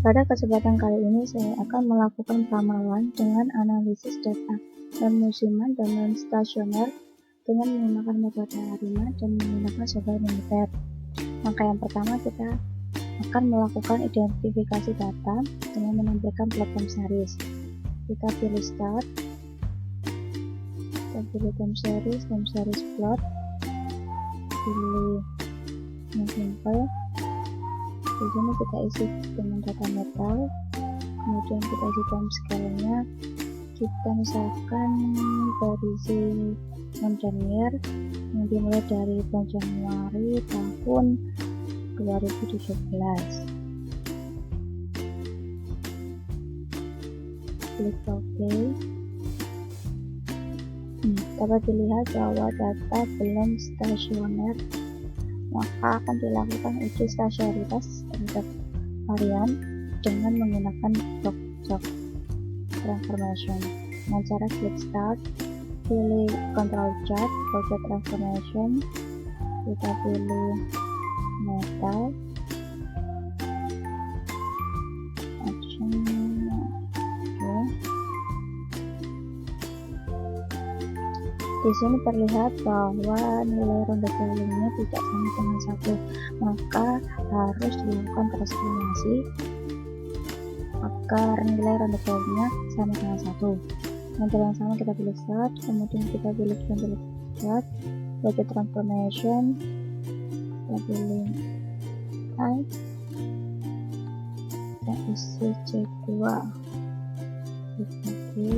Pada kesempatan kali ini saya akan melakukan ramalan dengan analisis data non-musiman dan non-stasioner dengan menggunakan metode ARIMA dan menggunakan software Minitab. Maka yang pertama kita akan melakukan identifikasi data dengan menampilkan plot time series. Kita pilih start, kita pilih time series plot, pilih yang simple. Di sini kita isi dengan data metal, kemudian kita isi time scale-nya, kita misalkan berisi month dan year yang dimulai dari bulan Januari tahun 2017. Klik OK. Dapat dilihat bahwa data belum stasioner, maka akan dilakukan uji stasionitas terhadap varian dengan menggunakan block transformation. Dengan cara klik start, pilih control chart, project transformation, kita pilih metal, action, Di sini terlihat bahwa nilai ronde value-nya tidak sama dengan 1, maka harus dilakukan transformasi agar nilai ronde value-nya sama dengan 1. Dengan cara yang sama kita pilih start, kemudian kita pilih control chart, project transformation, kita pilih type, kita isi C2, oke.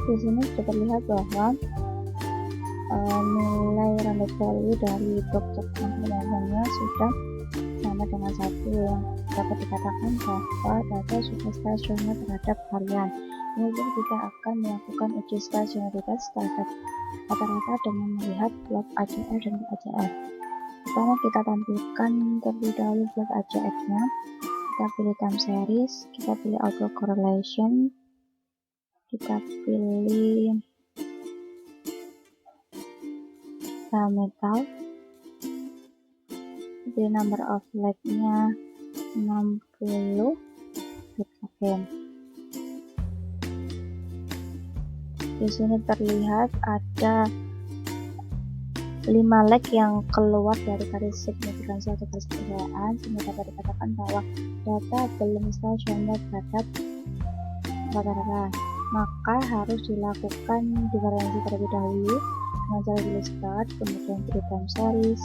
Di sini sudah terlihat bahwa nilai ronde value dari blok transformation-nya sudah sama dengan 1, yang dapat dikatakan bahwa data sudah stasioner terhadap varian. Kemudian kita akan melakukan uji stasionaritas terhadap rata-rata dengan melihat plot ACR dan ACR. Pertama kita tampilkan terlebih dahulu plot ACR-nya. Kita pilih time series, kita pilih auto correlation, kita pilih metal, pilih number of leg-nya 60, klik OK. Di sini terlihat ada 5 leg yang keluar dari garis signifikansi atau garis perbedaan, sehingga dapat dikatakan bahwa data belum stasioner terhadap rata-rata. Maka harus dilakukan diferensi terlebih dahulu dengan cara pilih start, kemudian pilih time series,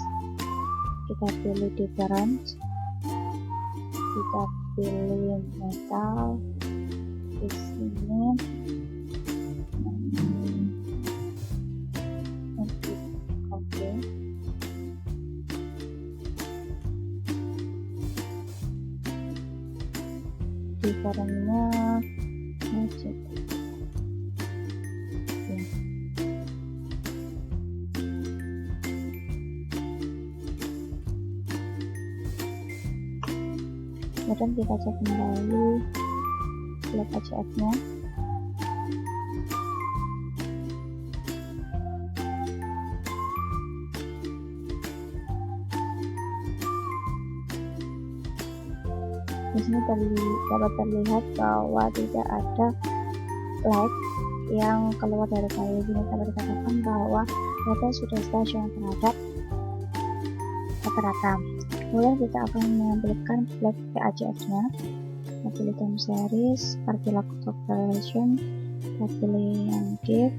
kita pilih difference, kita pilih metal, di sini oke. Difference-nya magic. Kemudian kita cek kembali plot ACF-nya. Di sini dapat terlihat bahwa tidak ada lag yang keluar dari file. Ini dapat dikatakan bahwa data sudah stasioner terhadap rata-rata. Kemudian kita akan menampilkan plot PACF-nya. Kita pilih time series, pilih auto correlation, kita pilih yang div,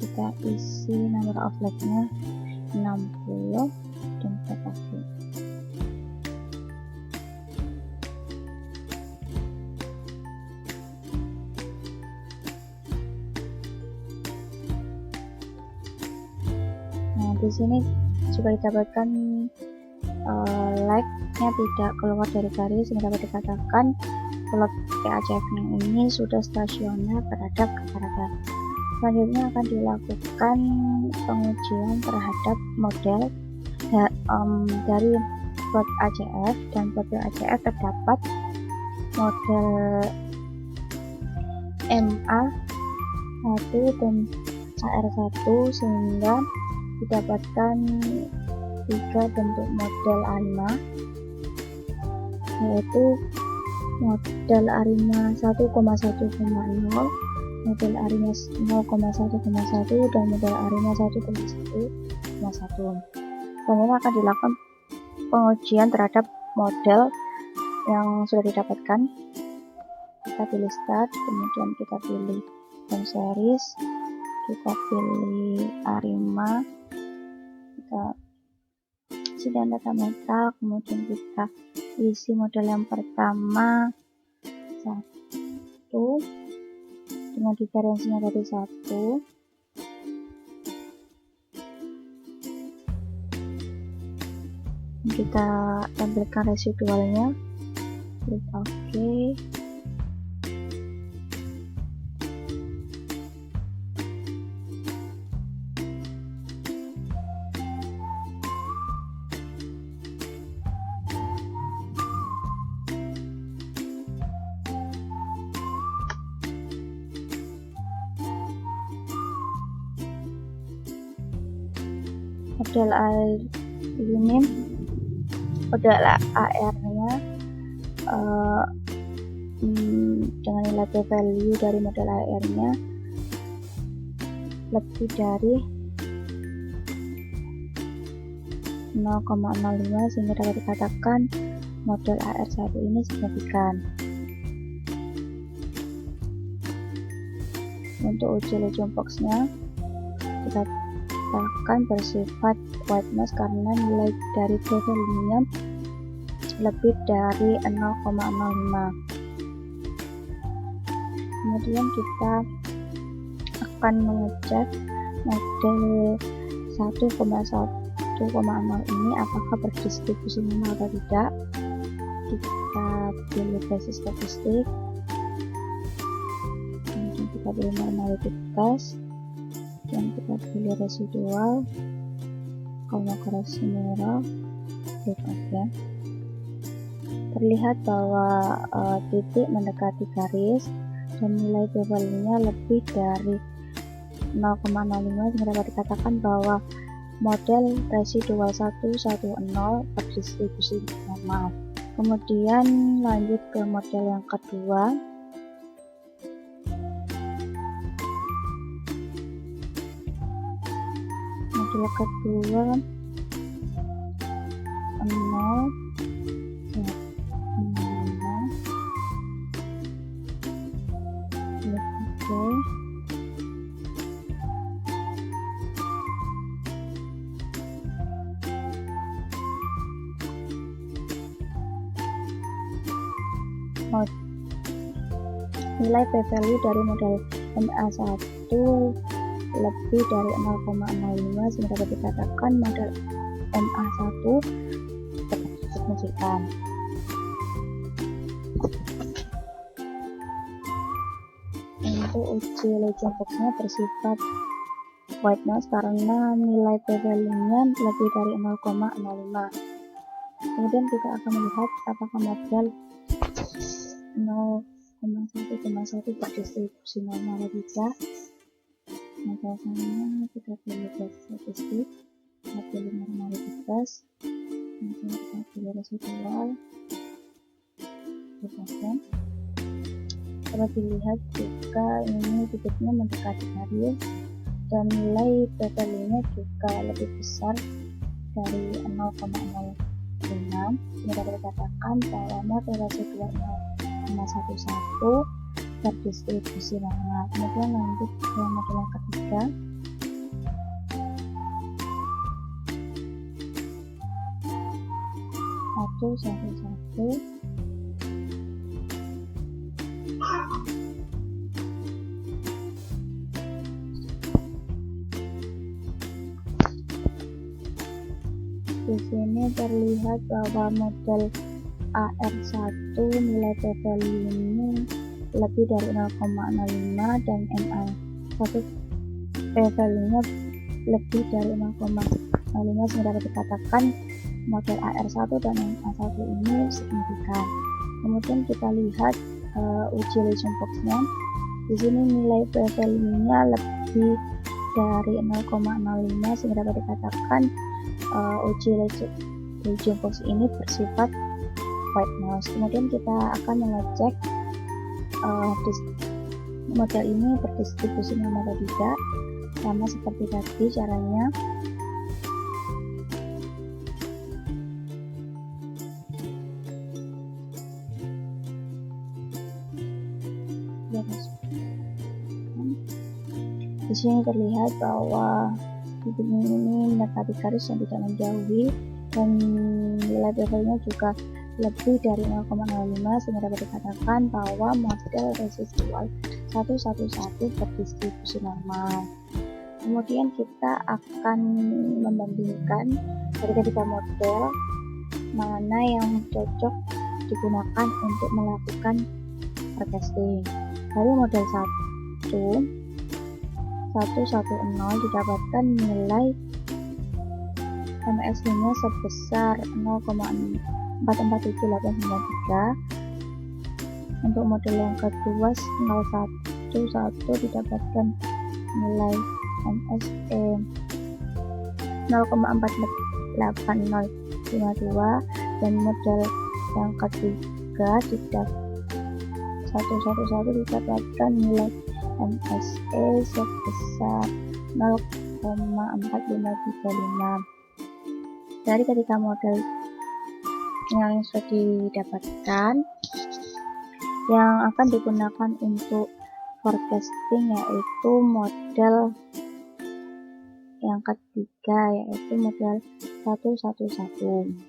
kita isi number of leg-nya 60 dan kita pakai. di sini juga didapatkan like-nya tidak keluar dari garis, sehingga dapat dikatakan plot PACF6 ini sudah stasioner terhadap kata-kata. Selanjutnya akan dilakukan pengujian terhadap model dari plot ACF, dan plot ACF terdapat model MA1 dan AR1, sehingga didapatkan 3 bentuk model A5, yaitu model A5 1,1,0, model A5 0,1,1 dan model A5 1,1,1. Selanjutnya akan dilakukan pengujian terhadap model yang sudah didapatkan. Kita pilih start, kemudian kita pilih time series, kita pilih A5, kita isi data metal, kemudian kita isi model yang pertama 1 dengan diferensinya tadi 1. Kita tampilkan residualnya, klik OK. Model ini, model AR-nya dengan nilai p-value dari model AR-nya lebih dari 0,05, sehingga dapat dikatakan model AR1 ini signifikan. Untuk uji Legion Box-nya, kita akan bersifat white noise karena nilai dari p-value-nya lebih dari 0,05. Kemudian kita akan mengecek model 1,1,0 ini apakah berdistribusi normal atau tidak. Kita pilih basis statistik, kemudian kita pilih normality test, dan kita pilih residual, koreksi mirror, klik OK. Terlihat bahwa titik mendekati garis dan nilai p-value-nya lebih dari 0,05, sehingga dapat dikatakan bahwa model residual 110 berdistribusi normal. Kemudian lanjut ke model yang kedua. Model kedua 0, nilai p-value dari model MA1 lebih dari 0,05, sehingga dapat dikatakan model MA1 signifikan. Untuk uji Legion Box-nya bersifat white noise karena nilai p-value-nya lebih dari 0,05. Kemudian kita akan melihat apakah model 0,1,1 berdistribusi normal atau tidak. Nah, biasanya kita pilih basis statistik, kita pilih normality test, kemudian kita pilih residual, kita dapat dilihat jika ini titiknya mendekati garis dan nilai p-value-nya juga lebih besar dari 0,05, ini dapat dikatakan bahwa model residual 0,11 berdistribusi normal. Kemudian lanjut ke model yang ketiga. Satu. Di sini terlihat bahwa model AR1 nilai p-value-nya lebih dari 0,05 dan MA1 p-value-nya lebih dari 0,05 sehingga dapat dikatakan model AR1 dan MA1 ini signifikan. Kemudian kita lihat uji lesion box-nya. Di sini nilai p-value-nya lebih dari 0,05 sehingga dapat dikatakan uji lesion box ini bersifat white noise. Kemudian kita akan mengecek model ini berdistribusi normal atau tidak. Sama seperti tadi caranya. Di sini terlihat bahwa titik ini mendekati garis yang tidak menjauhi dan nilai p-value-nya juga lebih dari 0,05 sehingga dapat dikatakan bahwa model residual 111 berdistribusi normal. Kemudian kita akan membandingkan dari ketiga model mana yang cocok digunakan untuk melakukan forecasting. Dari model 110 didapatkan nilai MSI-nya sebesar 0,447893. Untuk model yang kedua 011 didapatkan nilai MSE 0,48052 dan model yang ketiga 111 didapatkan nilai MSE sebesar 0,4535. Dari ketiga model yang sudah didapatkan, yang akan digunakan untuk forecasting yaitu model yang ketiga, yaitu model 111.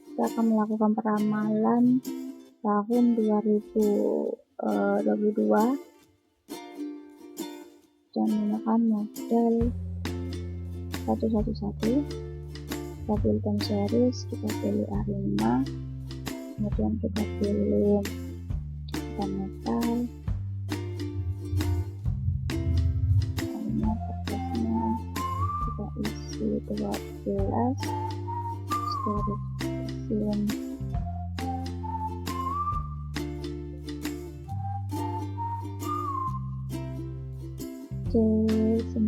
Kita akan melakukan peramalan tahun 2022 dan menggunakan model 111. Kita pilih time series, kita pilih A5, kemudian kita pilih metal, kertasnya kita isi 12, setelah isiin C9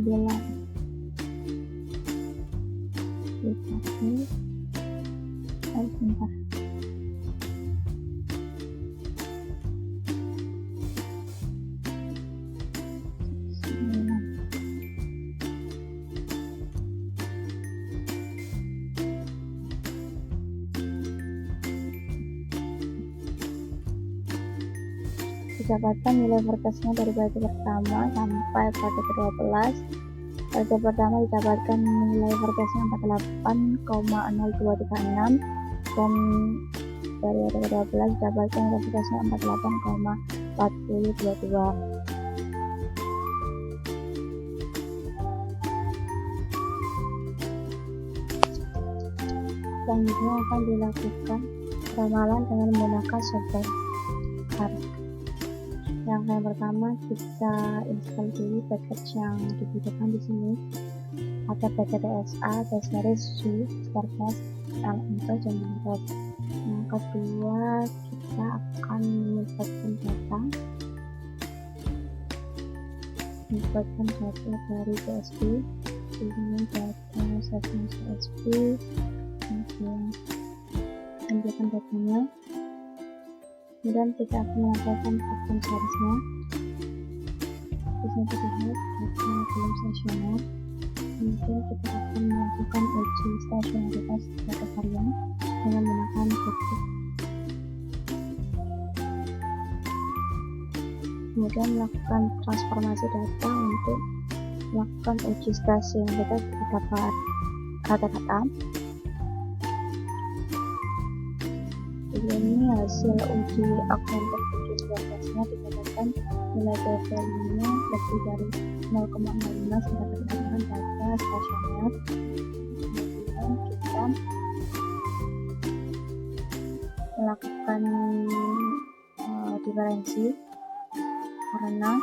sebentar. Didapatkan nilai forecastnya dari batu pertama sampai batu ke-12. Batu pertama didapatkan nilai forecastnya 48,0236 dan dari batu ke-12 didapatkan nilai forecastnya 48,4022. Selanjutnya akan dilakukan ramalan dengan menggunakan software card. Yang pertama kita install dulu package yang dibutuhkan. Di sini ada package DSA, garis SU, Starcast, LMP, dan Android. Yang kedua kita akan menyiapkan data dari CSV. Ini data segmen CSV, kemudian menunjukkan datanya. Kemudian kita akan melakukan frekuensi seharusnya. Bisa dilihat data belum stasioner. Kemudian kita akan melakukan uji stasionaritas data varian dengan menggunakan bukti. Kemudian melakukan transformasi data untuk melakukan uji stasionaritas dapat rata-rata. Ini hasil uji augmented uji forecastnya didapatkan nilai p-value-nya lebih dari 0,05 sehingga berdasarkan data stasioner. Kemudian melakukan diferensi karena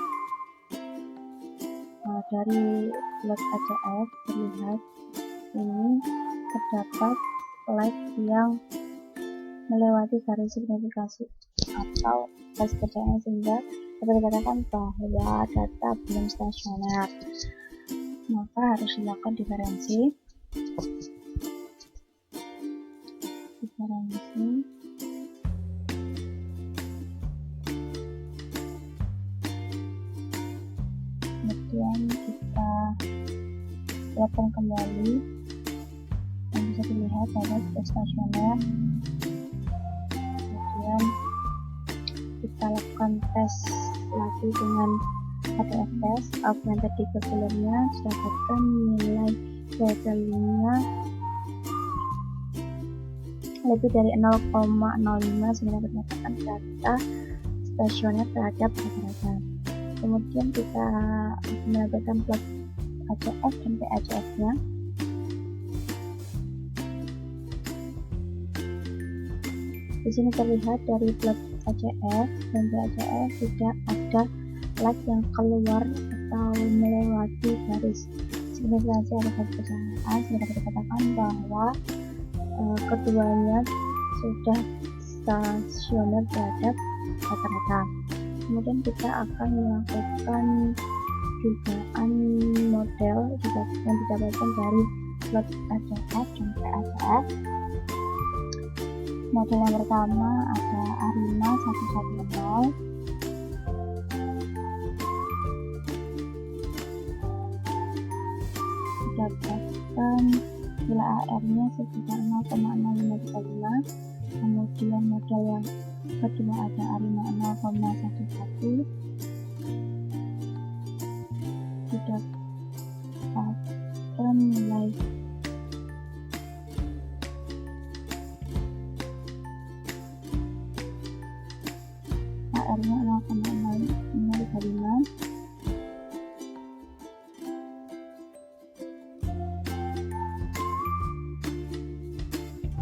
dari plot ACF terlihat ini terdapat flag yang melewati garis signifikasi atau garis kerjanya, sehingga dapat dikatakan bahwa data belum stasioner. Maka harus dilakukan diferensi. Kemudian kita lihatkan kembali yang bisa dilihat bahwa sudah stasioner. Kemudian kita lakukan tes lagi dengan ADF test augmented sebelumnya, dapatkan nilai value-nya lebih dari 0,05 sehingga dapat menyatakan data stasioner terhadap rata-rata. Kemudian kita menampilkan plot ACF dan PACF nya. Di sini terlihat dari plot ACF dan PACF tidak ada flag yang keluar atau melewati garis signifikasi atau garis persamaan, sehingga dapat dikatakan bahwa keduanya sudah stasioner terhadap rata-rata. Kemudian kita akan melakukan dugaan model yang didapatkan dari plot ACF dan PACF. Model yang pertama ada ARIMA 110, didapatkan nilai AR-nya sekitar 0,0535. Kemudian model yang kedua ada ARIMA 0,11, didapatkan nilai AR-nya 0,0035.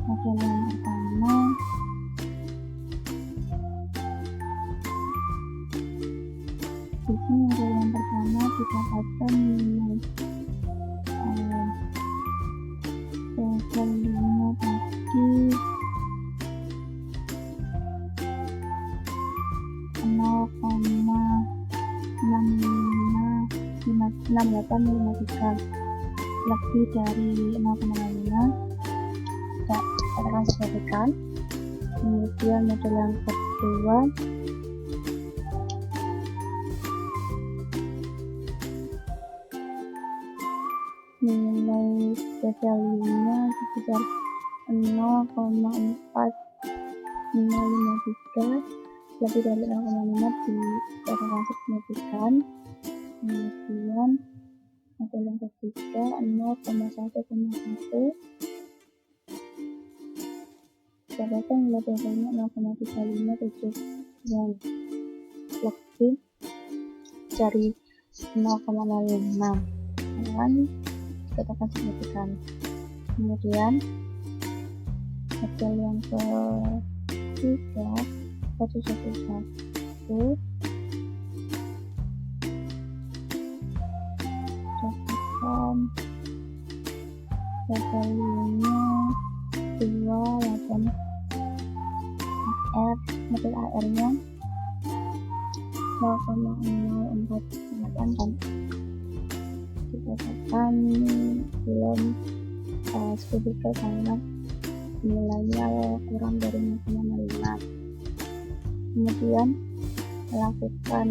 Model yang pertama di sini, model yang pertama didapatkan nilai value-nya tadi 0,6853, lebih dari 0,5, katakan signifikan. Kemudian model yang kedua nilai value-nya sekitar 0,4553, lebih dari 0,5, dikatakan signifikan. Kemudian model yang ketiga 0,1,1, dapatkan nilai value-nya 0,357 dan lebih dari 0,05, dan dikatakan signifikan. Kemudian model yang ketiga 111, dapatkan value-nya 28 AR, model AR-nya 0,048 dan dikatakan belum signifikan karena nilainya kurang dari 0,05. Kemudian melakukan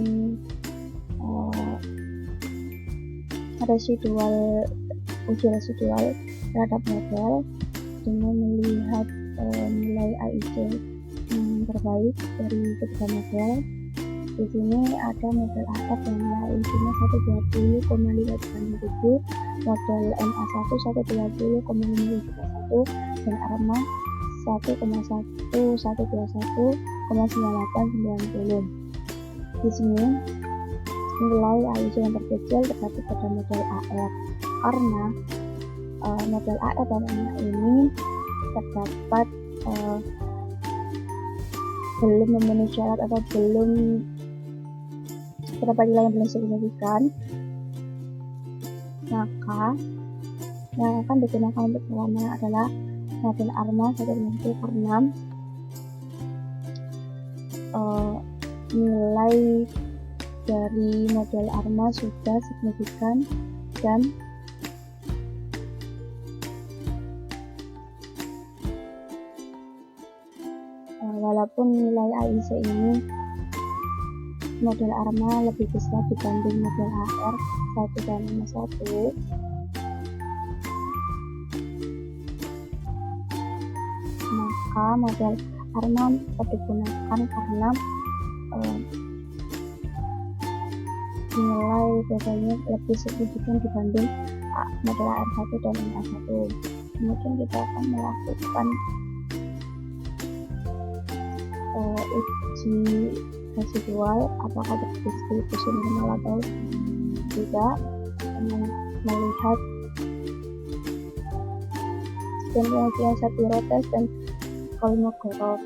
uji residual terhadap model dengan melihat nilai AIC yang terbaik dari ketiga model. Di sini ada model AF yang nilai AIC-nya 120,537, model MA1 120,531, dan ARMA 1,1121,9890. Di sini nilai AIC yang terkecil terdapat pada model AR karena model AR dan MA ini terdapat belum memenuhi syarat atau belum terdapat nilai yang belum signifikan, maka yang akan digunakan untuk pengamanan adalah model ARMA 1 karena nilai dari model ARMA sudah signifikan dan walaupun nilai AIC ini model ARMA lebih besar dibanding model AR 1 dan 1, maka model ARMA digunakan karena nilai bedanya lebih signifikan dibanding model AR1 dan MA1. Kemudian kita akan melakukan uji residual apakah terdistribusi minimal atau tidak, dengan melihat dan pengujian Shapiro-Test dan Kolmogorov.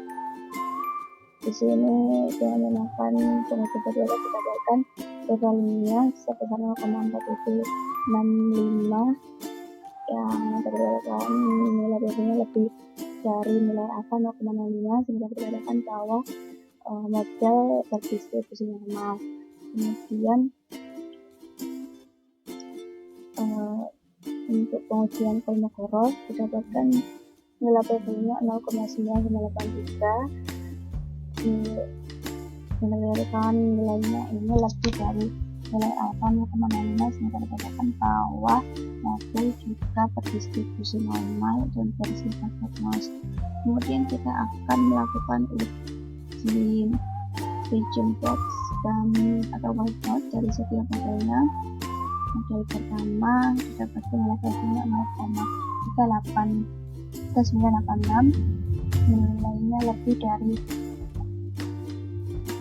Di sini dengan menggunakan penguji berdua didapatkan levelnya sebesar 0,4765 yang berdasarkan nilai bedanya lebih dari nilai alfa 0,05 sehingga berdasarkan bahwa model berdistribusi normal. Kemudian untuk pengujian Kolmogorov didapatkan nilai bedanya 0,9983. Berdasarkan nilainya ini lebih dari nilai alfa 0,05 sehingga dikatakan bahwa model juga berdistribusi normal dan bersifat prognosis. Kemudian kita akan melakukan uji region box dan atau white note dari setiap modelnya. Model pertama didapatkan nilai bedanya 0,986, nilainya lebih dari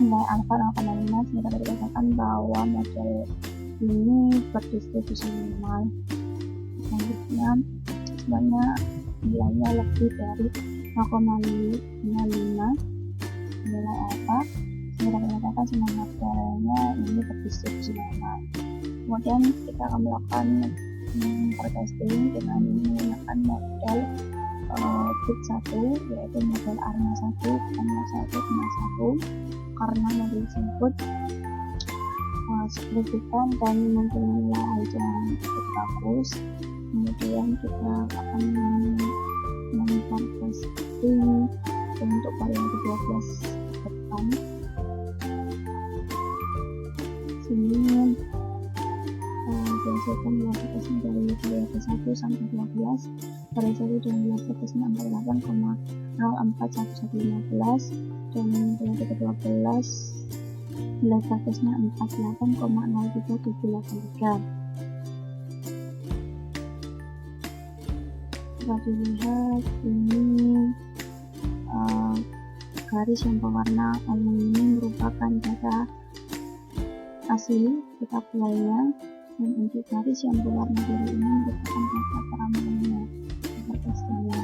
nilai alfa 0,5 sehingga dikatakan bahwa model ini berdistribusi minimal. Selanjutnya sebenarnya nilainya lebih dari 0,55 nilai alfa sehingga dikatakan semua modelnya ini berdistribusi normal. Kemudian kita akan melakukan pretesting dengan menggunakan model bit 1 yaitu model ARMA 1 karena model tersebut signifikan dan mempunyai nilai AIC yang cukup bagus. Kemudian kita akan melakukan testing untuk varian 12 depan. Sini dihasilkan nilai tesnya dari variabel 1 sampai 12, variabel 1 dan nilai tesnya 48,041115 dan variabel 12 nilai tesnya 48,03783. Dapat dilihat ini garis yang berwarna ungu ini merupakan data asli data apply-nya, dan untuk garis yang berwarna biru ini merupakan data parameternya, data testingnya.